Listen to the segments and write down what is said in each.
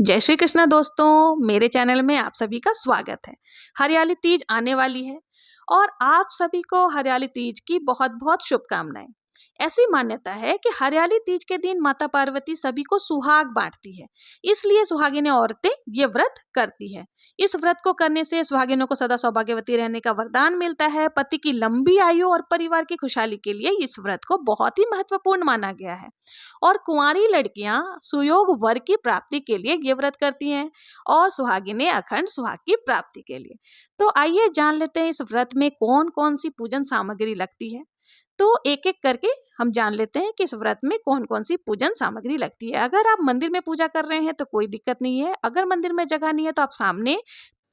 जय श्री कृष्णा दोस्तों, मेरे चैनल में आप सभी का स्वागत है। हरियाली तीज आने वाली है और आप सभी को हरियाली तीज की बहुत बहुत शुभकामनाएं। ऐसी मान्यता है कि हरियाली तीज के दिन माता पार्वती सभी को सुहाग बांटती है, इसलिए सुहागिनें औरतें ये व्रत करती है। इस व्रत को करने से सुहागिनों को सदा सौभाग्यवती रहने का वरदान मिलता है। पति की लंबी आयु और परिवार की खुशहाली के लिए इस व्रत को बहुत ही महत्वपूर्ण माना गया है और कुंवारी लड़कियां सुयोग वर की प्राप्ति के लिए ये व्रत करती हैं और सुहागिनें अखंड सुहाग की प्राप्ति के लिए। तो आइए जान लेते हैं इस व्रत में कौन कौन सी पूजन सामग्री लगती है। तो एक एक करके हम जान लेते हैं कि इस व्रत में कौन कौन सी पूजन सामग्री लगती है। अगर आप मंदिर में पूजा कर रहे हैं तो कोई दिक्कत नहीं है। अगर मंदिर में जगह नहीं है तो आप सामने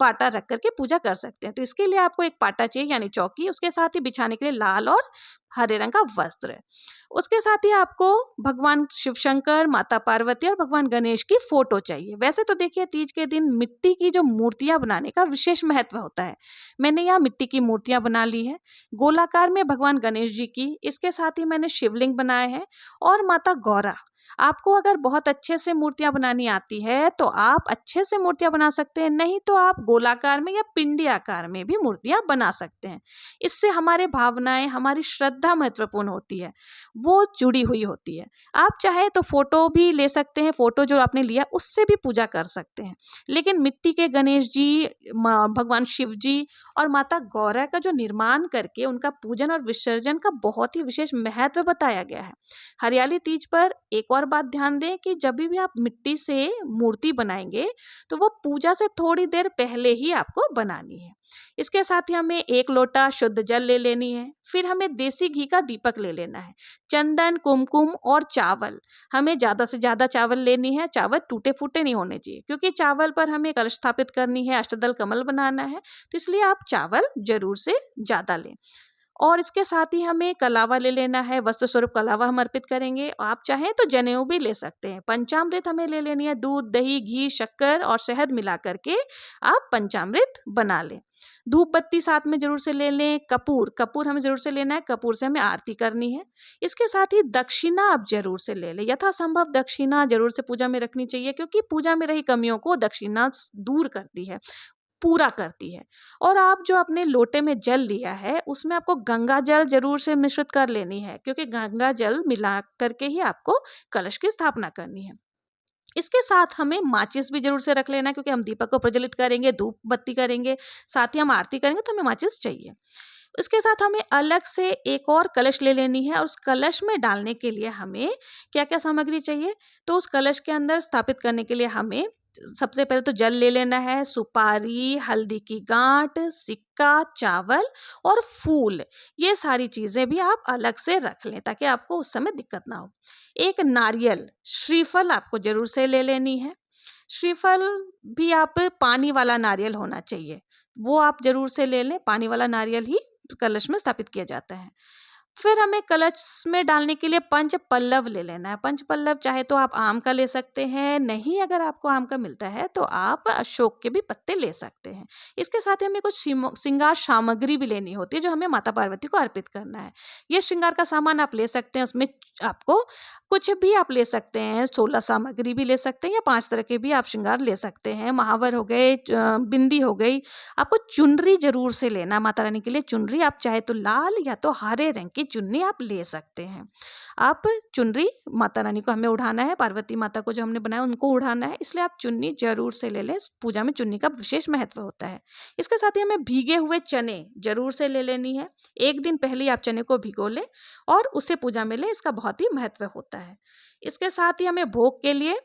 पाटा रख करके पूजा कर सकते हैं। तो इसके लिए आपको एक पाटा चाहिए यानी चौकी, उसके साथ ही बिछाने के लिए लाल और हरे रंग का वस्त्र। उसके साथ ही आपको भगवान शिव शंकर, माता पार्वती और भगवान गणेश की फोटो चाहिए। वैसे तो देखिए तीज के दिन मिट्टी की जो मूर्तियां बनाने का विशेष महत्व होता है। मैंने यहाँ मिट्टी की मूर्तियां बना ली है, गोलाकार में भगवान गणेश जी की, इसके साथ ही मैंने शिवलिंग बनाए हैं और माता गौरा। आपको अगर बहुत अच्छे से मूर्तियां बनानी आती है तो आप अच्छे से मूर्तियां बना सकते हैं, नहीं तो आप गोलाकार में या पिंडी आकार में भी मूर्तियां बना सकते हैं। इससे हमारे भावनाएं, हमारी श्रद्धा महत्वपूर्ण होती है, वो जुड़ी हुई होती है। आप चाहे तो फोटो भी ले सकते हैं, फोटो जो आपने लिया उससे भी पूजा कर सकते हैं। लेकिन मिट्टी के गणेश जी, भगवान शिव जी और माता गौरा का जो निर्माण करके उनका पूजन और विसर्जन का बहुत ही विशेष महत्व बताया गया है। हरियाली तीज पर एक और बात ध्यान दें कि जब भी आप मिट्टी से मूर्ति बनाएंगे तो वो पूजा से थोड़ी देर पहले ही आपको बनानी है। इसके साथ ही हमें एक लोटा शुद्ध जल ले लेनी है। फिर हमें देसी घी का दीपक ले लेना है, चंदन, कुमकुम और चावल। हमें ज्यादा से ज्यादा चावल लेनी है। चावल टूटे फूटे नहीं होने चाहिए क्योंकि चावल पर हमें कलश स्थापित करनी है, अष्टदल कमल बनाना है, तो इसलिए आप चावल जरूर से ज्यादा लें। और इसके साथ ही हमें कलावा ले लेना है, वस्त्र स्वरूप कलावा हम अर्पित करेंगे। आप चाहें तो जनेऊ भी ले सकते हैं। पंचामृत हमें ले लेनी है, दूध, दही, घी, शक्कर और शहद मिला करके आप पंचामृत बना लें। धूप बत्ती साथ में जरूर से ले लें। कपूर, कपूर हमें जरूर से लेना है, कपूर से हमें आरती करनी है। इसके साथ ही दक्षिणा आप जरूर से ले लें, यथासंभव दक्षिणा जरूर से पूजा में रखनी चाहिए क्योंकि पूजा में रही कमियों को दक्षिणा दूर करती है, पूरा करती है। और आप जो अपने लोटे में जल लिया है उसमें आपको गंगा जल जरूर से मिश्रित कर लेनी है क्योंकि गंगा जल मिला करके ही आपको कलश की स्थापना करनी है। इसके साथ हमें माचिस भी जरूर से रख लेना है क्योंकि हम दीपक को प्रज्वलित करेंगे, धूप बत्ती करेंगे, साथ ही हम आरती करेंगे तो हमें माचिस चाहिए। इसके साथ हमें अलग से एक और कलश ले लेनी है और उस कलश में डालने के लिए हमें क्या क्या सामग्री चाहिए। तो उस कलश के अंदर स्थापित करने के लिए हमें सबसे पहले तो जल ले लेना है, सुपारी, हल्दी की गांठ, सिक्का, चावल और फूल। ये सारी चीजें भी आप अलग से रख लें ताकि आपको उस समय दिक्कत ना हो। एक नारियल, श्रीफल आपको जरूर से ले लेनी है। श्रीफल भी आप पानी वाला नारियल होना चाहिए, वो आप जरूर से ले लें। पानी वाला नारियल ही कलश में स्थापित किया जाता है। फिर हमें कलश में डालने के लिए पंच पल्लव ले लेना है। पंच पल्लव चाहे तो आप आम का ले सकते हैं, नहीं अगर आपको आम का मिलता है तो आप अशोक के भी पत्ते ले सकते हैं। इसके साथ ही हमें कुछ श्रृंगार सामग्री भी लेनी होती है जो हमें माता पार्वती को अर्पित करना है। ये श्रृंगार का सामान आप ले सकते हैं, उसमें आपको कुछ भी आप ले सकते हैं, 16 सामग्री भी ले सकते हैं या 5 तरह के भी आप श्रृंगार ले सकते हैं। महावर हो गए, बिंदी हो गई। आपको चुनरी जरूर से लेना, माता रानी के लिए चुनरी आप चाहे तो लाल या तो हरे रंग की चुन्नी आप ले सकते हैं। आप चुनरी, माता रानी को हमें उड़ाना है, पार्वती माता को जो हमने बनाया उनको उड़ाना है, इसलिए आप चुन्नी जरूर से ले लें। इस पूजा में चुन्नी का विशेष महत्व होता है। इसके साथ ही हमें भीगे हुए चने जरूर से ले लेनी है। एक दिन पहले ही आप चने को भिगो लें और उसे पूजा में लें, इसका बहुत ही महत्व होता है। इसके साथ ही हमें भोग के लिए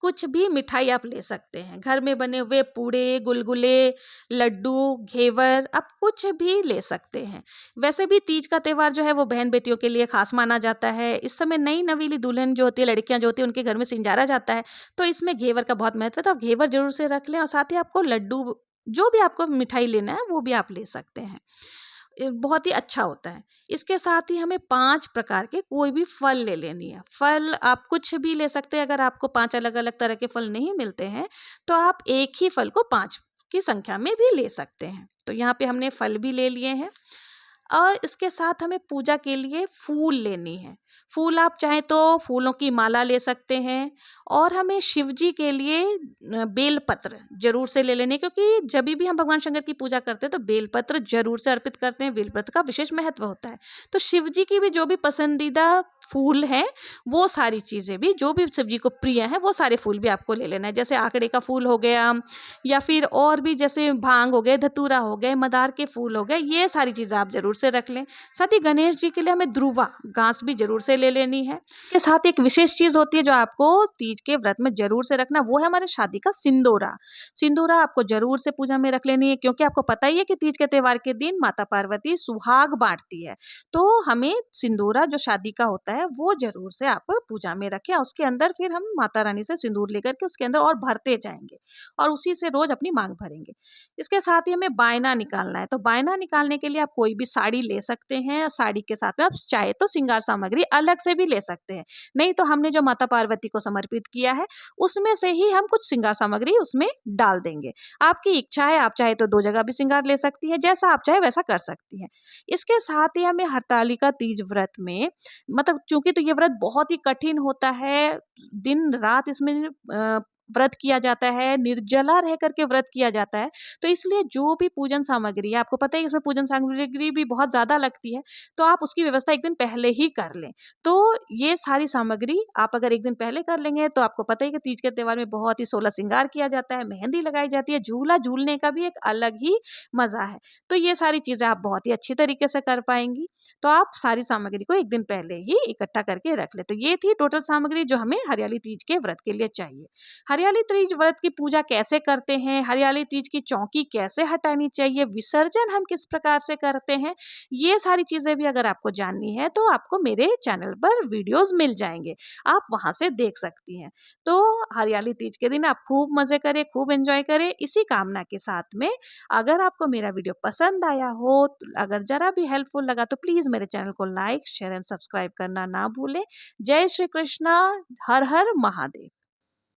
कुछ भी मिठाई आप ले सकते हैं, घर में बने हुए पूड़े, गुलगुले, लड्डू, घेवर, आप कुछ भी ले सकते हैं। वैसे भी तीज का त्यौहार जो है वो बहन बेटियों के लिए खास माना जाता है। इस समय नई नवीली दुल्हन जो होती है, लड़कियां जो होती है, उनके घर में सिंजारा जाता है, तो इसमें घेवर का बहुत महत्व है। तो आप घेवर जरूर से रख लें और साथ ही आपको लड्डू, जो भी आपको मिठाई लेना है वो भी आप ले सकते हैं, बहुत ही अच्छा होता है। इसके साथ ही हमें 5 प्रकार के कोई भी फल ले लेनी है। फल आप कुछ भी ले सकते हैं, अगर आपको 5 अलग अलग तरह के फल नहीं मिलते हैं तो आप एक ही फल को 5 की संख्या में भी ले सकते हैं। तो यहाँ पे हमने फल भी ले लिए हैं। और इसके साथ हमें पूजा के लिए फूल लेनी है। फूल आप चाहें तो फूलों की माला ले सकते हैं, और हमें शिव जी के लिए बेलपत्र ज़रूर से ले लेने, क्योंकि जब भी हम भगवान शंकर की पूजा करते हैं तो बेलपत्र ज़रूर से अर्पित करते हैं। बेलपत्र का विशेष महत्व होता है। तो शिव जी की भी जो भी पसंदीदा फूल हैं, वो सारी चीज़ें भी जो भी शिव जी को प्रिय हैं, वो सारे फूल भी आपको ले लेना है। जैसे आकड़े का फूल हो गया, या फिर और भी जैसे भांग हो गए, धतूरा हो गए, मदार के फूल हो गए, ये सारी चीज़ें आप ज़रूर से रख लें। साथ ही गणेश जी के लिए हमें ध्रुवा घास भी ज़रूर से ले लेनी है। के साथ एक विशेष चीज़ होती है जो आपको तीज के व्रत में ज़रूर से रखना, वो है हमारे शादी का सिंदूरा। सिंदूरा आपको ज़रूर से पूजा में रख लेनी है, क्योंकि आपको पता ही है कि तीज के त्योहार के दिन माता पार्वती सुहाग बाँटती है। तो हमें सिंदूरा जो शादी का होता है, वो ज़रूर से आप पूजा में रखें, और उसके अंदर फिर हम माता रानी से सिंदूर लेकर के उसके अंदर और भरते जाएँगे, और उसी से रोज़ अपनी माँग भरेंगे। इसके साथ ही हमें बायना निकालना है, तो बायना निकालने के लिए आप कोई भी साड़ी ले सकते हैं, और साड़ी के साथ में आप चाहे तो श्रृंगार सामग्री अलग से भी ले सकते हैं। नहीं तो हमने जो माता पार्वती को समर्पित किया है, उसमें से ही हम कुछ श्रृंगार सामग्री उसमें डाल देंगे। आपकी इच्छा है, आप चाहे तो 2 जगह भी श्रृंगार ले सकती हैं, जैसा आप चाहे वैसा कर सकती हैं। इसके साथ ही हमें हरतालिका तीज व्रत में, मतलब चूँकि तो ये व्रत बहुत ही कठिन होता है, दिन-रात इसमें व्रत किया जाता है, निर्जला रह कर के व्रत किया जाता है, तो इसलिए जो भी पूजन सामग्री है, आपको पता है इसमें पूजन सामग्री भी बहुत ज़्यादा लगती है, तो आप उसकी व्यवस्था 1 दिन पहले ही कर लें। तो ये सारी सामग्री आप अगर 1 दिन पहले कर लेंगे, तो आपको पता ही है कि तीज के त्योहार में बहुत ही 16 श्रृंगार किया जाता है, मेहंदी लगाई जाती है, झूला झूलने का भी एक अलग ही मज़ा है। तो ये सारी चीज़ें आप बहुत ही अच्छी तरीके से कर पाएँगी। तो आप सारी सामग्री को 1 दिन पहले ही इकट्ठा करके रख लें। तो ये थी टोटल सामग्री जो हमें हरियाली तीज के व्रत के लिए चाहिए। हरियाली तीज व्रत की पूजा कैसे करते हैं, हरियाली तीज की चौकी कैसे हटानी चाहिए, विसर्जन हम किस प्रकार से करते हैं, ये सारी चीज़ें भी अगर आपको जाननी है तो आपको मेरे चैनल पर वीडियोज़ मिल जाएँगे। आप वहाँ से देख सकती हैं। तो हरियाली तीज के दिन आप खूब मज़े करें, खूब एन्जॉय करें, इसी कामना के साथ में अगर आपको मेरा वीडियो पसंद आया हो, अगर ज़रा भी हेल्पफुल लगा, तो प्लीज़ मेरे चैनल को लाइक, शेयर एंड सब्सक्राइब करना ना भूलें। जय श्री कृष्णा, हर हर महादेव।